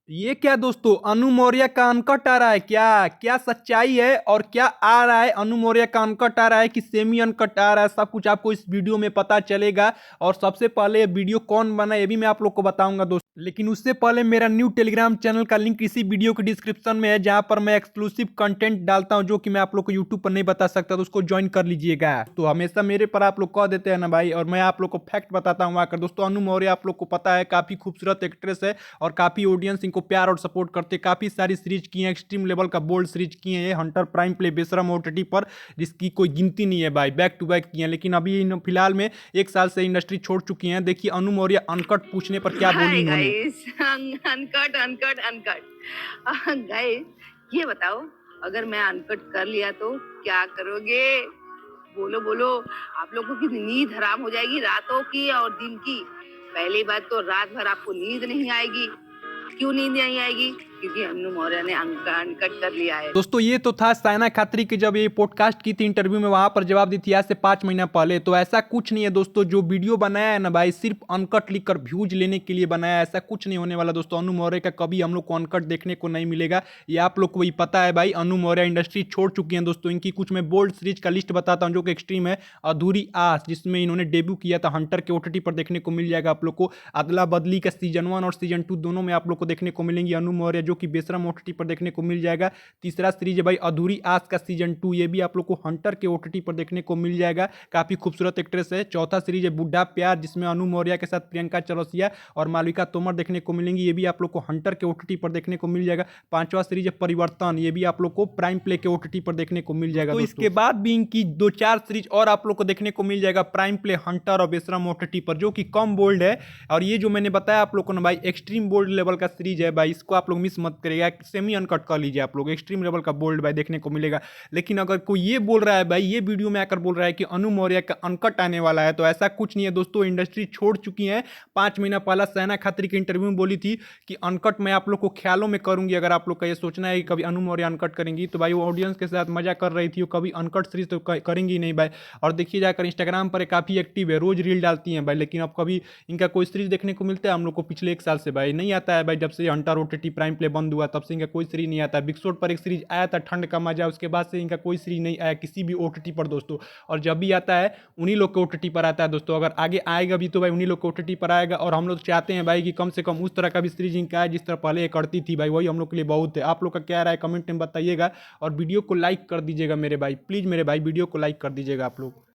ये क्या दोस्तों, अनु मौर्य का अनकट आ रहा है क्या? क्या सच्चाई है और क्या आ रहा है? अनु मौर्य का अनकट आ रहा है कि सेमी अनकट आ रहा है? सब कुछ आपको इस वीडियो में पता चलेगा। और सबसे पहले ये वीडियो कौन बना ये भी मैं आप लोग को बताऊंगा दोस्तों। लेकिन उससे पहले मेरा न्यू टेलीग्राम चैनल का लिंक इसी वीडियो के डिस्क्रिप्शन में है, जहां पर मैं एक्सक्लूसिव कंटेंट डालता हूं जो कि मैं आप लोग को यूट्यूब पर नहीं बता सकता, तो उसको ज्वाइन कर लीजिएगा। तो हमेशा मेरे पर आप लोग कह देते हैं ना भाई, और मैं आप लोग को फैक्ट बताता हूं आकर। दोस्तों, अनु मौर्य आप लोग को पता है काफी खूबसूरत एक्ट्रेस है और काफी ऑडियंस इनको प्यार और सपोर्ट करते। काफी सारी सीरीज की हैं, एक्सट्रीम लेवल का बोल्ड सीरीज की हैं ये, हंटर, प्राइम प्ले, बेशरम ओटीटी पर, जिसकी कोई गिनती नहीं है भाई, बैक टू बैक की हैं। लेकिन अभी फिलहाल में 1 साल से इंडस्ट्री छोड़ चुकी हैं। देखिए अनु मौर्य अनकट पूछने पर क्या बोली हाय इन्होंने। Guys, uncut uncut uncut. Guys, ये बताओ, अगर मैं अनकट कर लिया तो क्या करोगे? बोलो बोलो। आप लोगों की नींद हराम हो जाएगी, रातों की और दिन की। पहली बात तो रात भर आपको नींद नहीं आएगी। क्यों नींद नहीं आएगी? क्योंकि अनु मौर्य ने अनकट कर लिया है। दोस्तों, ये तो था साइना खात्री की जब ये पॉडकास्ट की थी इंटरव्यू में, वहां पर जवाब दी थी आज से 5 महीना पहले। तो ऐसा कुछ नहीं है दोस्तों, जो वीडियो बनाया है ना भाई, सिर्फ अनकट लिखकर व्यूज लेने के लिए बनाया है। ऐसा कुछ नहीं होने वाला दोस्तों। अनु मौर्य का कभी हम लोग को अनकट देखने को नहीं मिलेगा, ये आप लोग को भी पता है भाई। अनु मौर्य इंडस्ट्री छोड़ चुकी हैं दोस्तों। इनकी कुछ मैं बोल्ड सीरीज का लिस्ट बताता हूँ जो कि एक्सट्रीम है। अधूरी आस, जिसमें इन्होंने डेब्यू किया था, हंटर के ओटीटी पर देखने को मिल जाएगा आप लोग को। अदला बदली का सीजन 1 और सीजन 2 दोनों में आप लोग को देखने को मिलेंगी अनु मौर्य, जो कि बेशरम ओटीटी पर देखने को मिल जाएगा। तीसरा सीरीज है भाई अधूरी आस का सीजन 2, ये भी आप लोग को हंटर के ओटीटी पर देखने को मिल जाएगा। काफी खूबसूरत एक्ट्रेस है। चौथा सीरीज है बुढ़ा प्यार, जिसमें अनु मौर्य के साथ प्रियंका चौरसिया और मालविका तोमर देखने को मिलेंगी, ये भी आप लोग को हंटर के ओटीटी पर देखने को मिल जाएगा। पांचवा सीरीज है परिवर्तन, ये भी आप लोग को प्राइम प्ले के ओटीटी पर देखने को मिल जाएगा। तो इसके बाद भी इनकी 2-4 सीरीज और आप लोग को देखने को मिल जाएगा प्राइम प्ले, हंटर और बेशरम ओटीटी पर, जो कि कम बोल्ड है। और ये जो मैंने बताया आप लोग को ना भाई, एक्सट्रीम बोल्ड लेवल का सीरीज है भाई, इसको आप लोग मिस मत करिएगा। सेमी अनकट कर लीजिए आप लोग, एक्सट्रीम लेवल का बोल्ड भाई देखने को मिलेगा। लेकिन अगर कोई ये बोल रहा है भाई, ये वीडियो में आकर बोल रहा है कि अनु मौर्य का अनकट आने वाला है, तो ऐसा कुछ नहीं है दोस्तों। इंडस्ट्री छोड़ चुकी है। 5 महीना पहले सैना खात्री की इंटरव्यू में बोली थी कि अनकट मैं आप लोग को ख्यालों में करूंगी। अगर आप लोग का ये सोचना है कि कभी अनु मौर्य अनकट करेंगी, तो भाई वो ऑडियंस के साथ मजा कर रही थी, वो कभी अनकट सीरीज तो करेंगी नहीं भाई। और देखिए जाकर इंस्टाग्राम पर काफी एक्टिव है, रोज रील डालती हैं भाई। लेकिन अब कभी इनका कोई सीरीज देखने को मिलता है हम लोग को? पिछले 1 साल से भाई नहीं आता है भाई। जब से हंटर ओटीटी प्राइम प्ले बंद हुआ तब से इनका कोई सीरीज नहीं आता है। बिग शॉट पर एक सीरीज आया था ठंड का मजा, उसके बाद से इनका कोई सीरीज नहीं आया किसी भी ओटीटी पर दोस्तों। और जब भी आता है उन्हीं लोग के ओटीटी पर आता है दोस्तों। अगर आगे आएगा भी तो भाई उन्हीं लोग के ओटीटी पर आएगा। और हम लोग चाहते हैं भाई कि कम से कम उस तरह का भी सीरीज इनका आए जिस तरह पहले ये करती थी भाई, वही हम लोग के लिए बहुत है। आप लोग का क्या राय कमेंट में बताइएगा, और वीडियो को लाइक कर दीजिएगा मेरे भाई, प्लीज़ मेरे भाई वीडियो को लाइक कर दीजिएगा आप लोग।